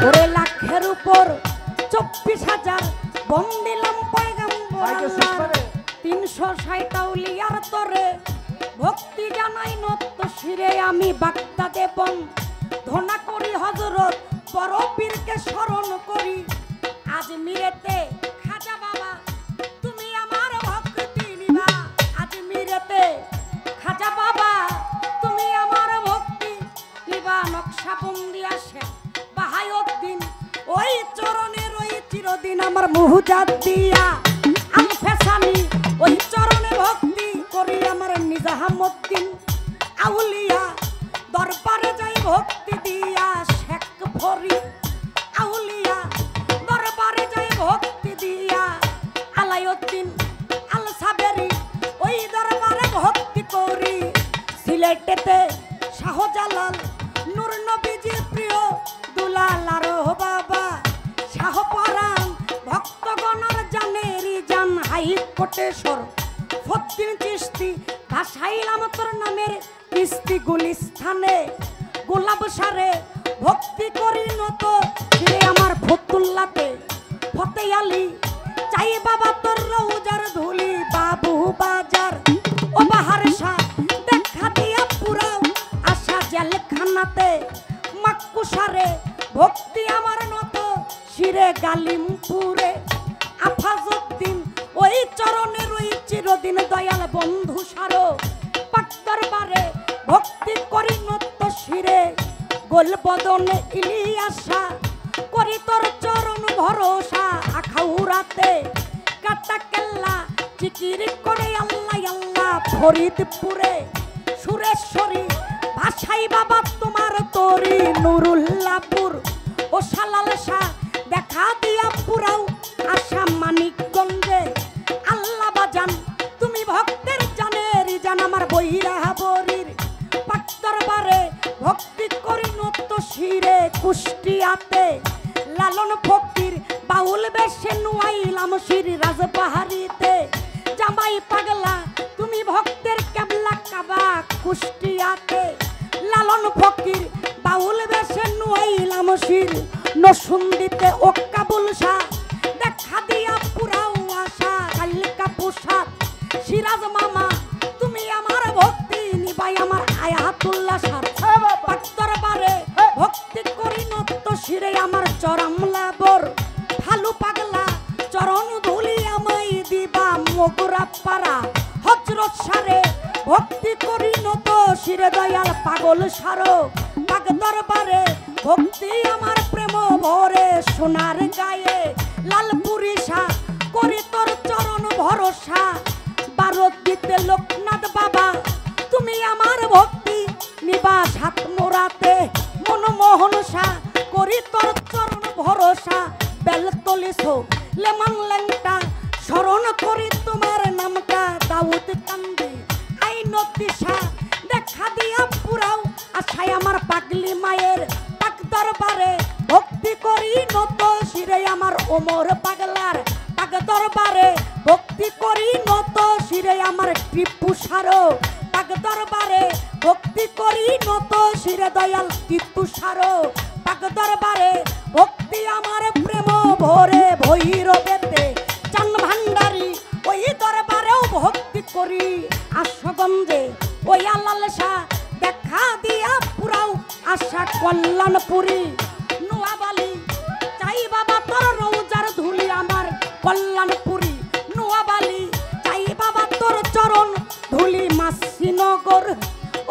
ওরে লাখের উপর 24,000 বম দিলাম পয়গম্বর 360 আউলিয়ার তরে ভক্তি জানাই নত শিরে আমি বাগদাদে বন ধনা করি হযরত বড় পীরকে স্মরণ করি আজমিরেতে খাজা বাবা তুমি আমার ভক্তি নিবা আজমিরেতে খাজা বাবা তুমি আমার ভক্তি নিবা নকশাবন্দি আসে বাহাউদ্দিন ওই চরণের ওই চিরদিন আমার মুহুজাদ্দিয়া আমফেসানি ওই চরণে ভক্তি করি আমার নিজামউদ্দিন আউলিয়া দরবারে যাই ভক্তি দিয়া শেখ ফরিদ আউলিয়া দরবারে যাই ভক্তি দিয়া আলাউদ্দিন আল সাবেরি ওই দরবারে ভক্তি করি সিলেটেতে শাহজালাল নূর নবীজির প্রিয় দুলাল আর বাবা শাহপরাণ ভক্তগণের জানেরি জান হাইকোটেশ্বর ফদ্দিন চিশতি ভাসাইলাম তোর নামের কিস্তি গুলিস্থানে গোলাপ সারে ভক্তি করি নত রে আমার ফতুল্লাতে ফতে আলী চাই বাবা তোর রৌজার ধুলি বাবু বাজার ও বাহার শাহ দেখা দিয়া পুরাও আশা জেলখানাতে মাক্কুসারে ভক্তি আমার নত শিরে গালিমপুরে আফাজউদ্দিন ওই চরণের ওই চিরদিন দয়াল বন্ধু সারো পাক দরবারে ভক্তি করি নত শিরে গোলবদনে ইলিয়াসা করি তোর চরণ ভরসা আখাউরাতে কাটা কেল্লা জিকির করে আল্লাহ আল্লাহ ফরিদপুরে সুরেশ্বরী ভাষাই বাবা তোমার তরি নুরুল্লাহপুর ও সালাল শাহ দেখা দিয়া পুরাও আশা মানিকগঞ্জে আল্লাহ বাজান তুমি ভক্তের জানের জান আমার বইরা বরির পাক দরবারে ভক্তি করি নত শিরে কুষ্টিয়াতে লালন ফকির বাউল বেশে নুয়াইলাম শির রাজবাহারিতে জামাই পাগলা তুমি ভক্তের কেবলা কাবা কুষ্টিয়াতে লালন ফকির বাউল বেশে নুয়াইলাম শির নসুন্দিতে ও কাবুল শাহ দেখা দিয়া পুরাও আশা কালকা পোশাক সিরাজ মামা তুমি আমার ভক্তি নিবাই আমার আয়াতুল্লাহ শাহ পাক দরবারে ভক্তি করি নত শিরে আমার চরমলা বর ফালু পাগলা চরণ ধুলি আমায় দিবা মগুরা পাড়া হযরত সারে ভক্তি করি নত শিরে দয়াল পাগল সারো পাক দরবারে ভক্তি আমার প্রেম ভরে সোনার গায়ে লালপুরি শাহ করি তোর চরণ ভরসা ভারত দিতে লোকনাথ বাবা তুমি আমার ভক্তি নিবাস হাত মোরাতে মনমোহন শাহ করি তোর চরণ ভরসা বেলতলিছো লেমন লেংটা স্মরণ করি তোমার নামটা দাউদ কান্দি আইনতি শাহ দেখা দিয়া পুরাও আশায় আমার পাগলি মায়ের পাক দরবারে ভক্তি করি নত শিরে আমার ওমর পাগলার পাক দরবারে ভক্তি করি নত শিরে আমার টিপু সারো পাক দরবারে ভক্তি করি নত শিরে দয়াল টিপু সারো পাক দরবারে ভক্তি আমার প্রেম ভরে ভৈরবেতে চান ভান্ডারি ওই দরবারেও ভক্তি করি আশগঞ্জে ওই আলাল শাহ দেখা দিয়া পুরাও আশা কল্যাণপুরি নোয়াবালি চাই বাবা তোর রৌজার ধুলি আমার কল্যাণপুরি নোয়াবালি চাই বাবা তোর চরণ ধুলি মাসিনগর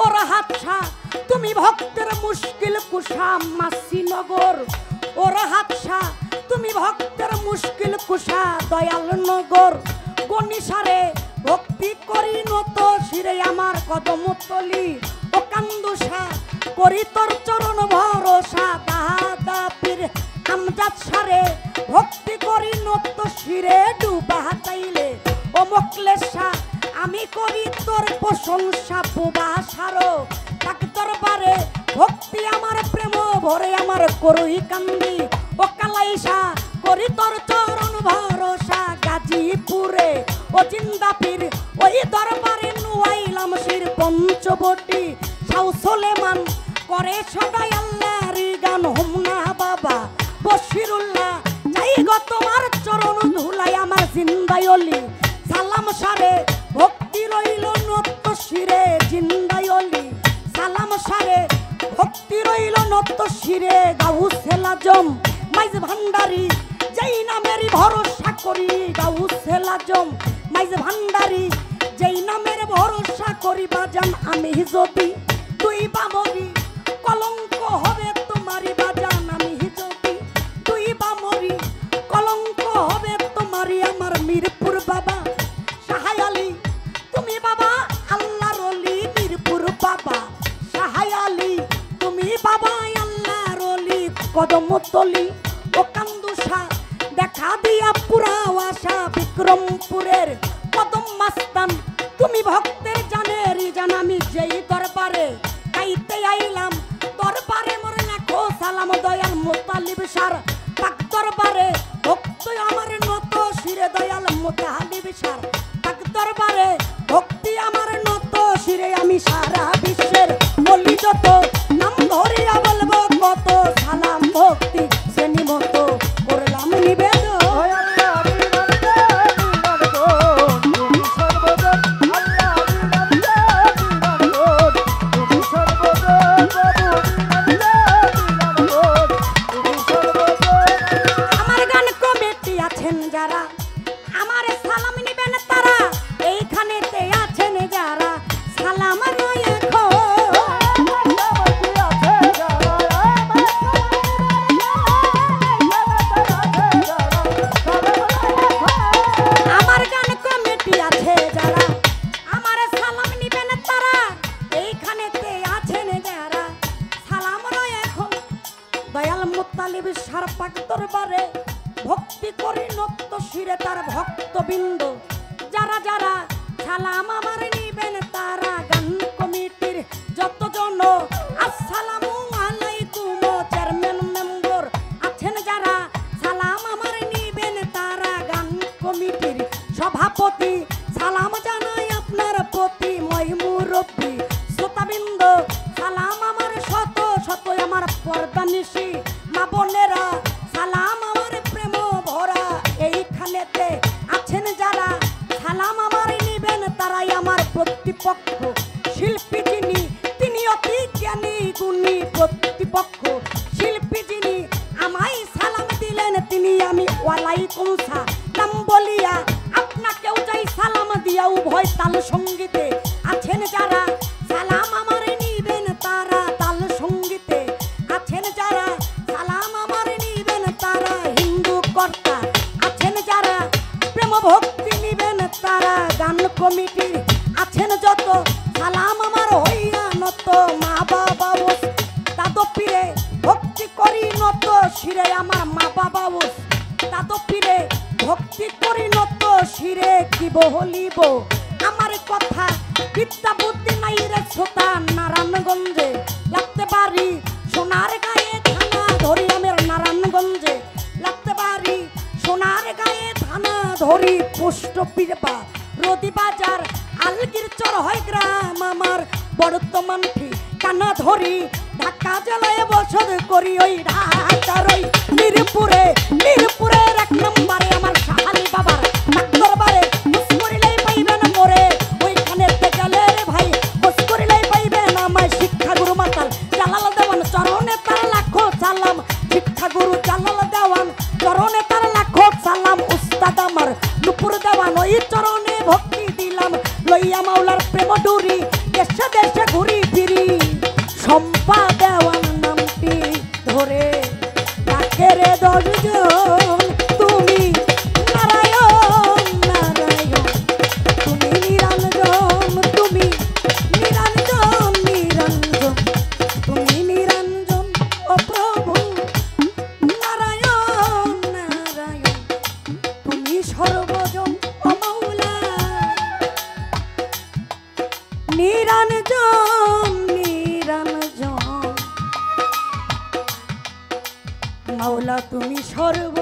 ওর হাত শাহ তুমি ভক্তের মুশকিল কুশা মাসিনগর ওর হাত শাহ তুমি ভক্তের মুশকিল কুশা দয়ালনগর গনিসারে ভক্তি করি নত শিরে আমার কদমতলি ও কান্দুষা করি তোর চরণ ভরসা দাদা পীর আমজাদ সারে ভক্তি করি নত শিরে ডুবা চাইলে ও মোকলেশা আমি করি তোর প্রশংসা পুবা সারো পাক দরবারে ভক্তি আমার প্রেম ভরে আমার করই কান্দি ও কালাইশা করি তোর চরণ ভরসা গাজীপুরে ও জিন্দাপীর ওই দরবারে নুয়াইলাম শির পঞ্চবটি শাহ সুলেমান করে সদাই আল্লাহর গান হুমনা বাবা শিরে গাউসেল আজম মাইজ ভান্ডারি যেই নামের ভরসা করি, গাউসেল আজম মাইজ ভান্ডারি যেই নামের ভরসা করি বাজান আমি যদি তুই বামরি কলঙ্ক হবে তোমারই বাজান আমি যদি তুই বামরি কলঙ্ক হবে তোমারই আমার মিরপুর বাবা সাহায় আলী তুমি বাবা আল্লাহর ওলি মিরপুর বাবা সাহায় আলী তুমি বাবা আল্লাহর ওলি কদমতলি ও কান্দুসা দেখা দিয়া পুরা আশা বিক্রমপুরের কদম মাস্তান তুমি ভক্তের জানের জান আমি যেই দরবারে গাইতে আইলাম দরবারে মোরে লাখো সালাম দয়াল মুতালিব সার পাক দরবারে ভক্ত আমার নত শিরে দয়াল মুতালিব সার পাক দরবারে ভক্তি আমার নত শিরে আমি সারা বিশ্বের বলি যত নাম ধরিয়া বলবো কত সালাম ভক্তি শ্রেণী মতো করলাম নিবেদন যারা আমার সালাম নিবেন তারা এইখানেতে আছেন যারা সালাম আমার গান কমিটি আছে যারা আমার সালাম নিবেন তারা এইখানেতে আছেন যারা সালাম এখন দয়াল মুতালিব সার পাক দরবারে ভক্তি করি নক্ত শিরে তার ভক্তবৃন্দ যারা যারা সালাম আমার নিবেন তারা গান কমিটির যতজন আসসালামু আলাইকুম চেয়ারম্যান মেম্বার আছেন যারা সালাম আমার নিবেন তারা গান কমিটির সভাপতি সালাম জানাই আপনার প্রতি মহিমুরব্বী শ্রোতাবৃন্দ সালাম আমার শত শত আমার পর্দানিশি মা বোনেরা সালাম আমার প্রেম ভরা এইখানেতে আছেন যারা সালাম আমার নিবেন তারাই আমার প্রতিপক্ষ শিল্পী যিনি তিনি অতি জ্ঞানী গুণী প্রতিপক্ষ শিল্পী যিনি আমায় সালাম দিলেন তিনি আমি ওয়ালাইকুম সালাম বলিয়া আপনাকেও যাই সালাম দিয়া উভয় তাল সঙ্গীতে আছেন যারা সালাম আমার নিবেন তারা তাল সঙ্গীতে আছেন যারা সালাম আমার নিবেন তারা হিন্দু কর্তা আছেন যারা প্রেম ভক্তি নিবেন তারা গান কমিটি আছেন যত সালাম আমার হইয়া নত মা বাবা দাদো পীরে ভক্তি করি নত শিরে আমার মা বাবা দাদো পীরে ভক্তি করি নত শিরে কি বলিব আমার কথা বিদ্যা বুদ্ধি নাই রে ছোটা নারায়ণগঞ্জে লাগতে পারি সোনার গায়ে থানা ধরি আমার নারায়ণগঞ্জে লাগতে পারি সোনার গায়ে থানা ধরি পোস্ট পিরবা রদি বাজার আলগির চর হয় গ্রাম আমার বর্তমান ঠিকানা ধরি ঢাকা জেলায় বছর করি ওই ঢাকার ওই মিরপুরে মিরপুরের এক নম্বরে আমার শাহালি বাবার দরবারে বস করিলেই পাইবেন মোরে ওইখানে গেলে রে ভাই বস করিলেই পাইবেন আমায় শিক্ষা গুরু মাতাল জালাল দেওয়ান চরণে তার লাখো সালাম শিক্ষা গুরু জালাল দেওয়ান চরণে তার লাখো সালাম উস্তাদ আমার নুপুর দেওয়ান ওই চরণে ভক্তি দিলাম লইয়া মাওলার প্রেম ডুরি দেশে দেশে ঘুরি ফিরি সম্পা দেওয়ান নামটি ধরে ডাকে রে দশজন তুমি নারায়ণ নারায়ণ তুমি নিরঞ্জন তুমি নিরঞ্জন নিরঞ্জন তুমি নিরঞ্জন ও প্রভু নারায়ণ নারায়ণ তুমি সর্বজন ও মাওলা নিরঞ্জন নিরঞ্জন মাওলা তুমি সর্বজন।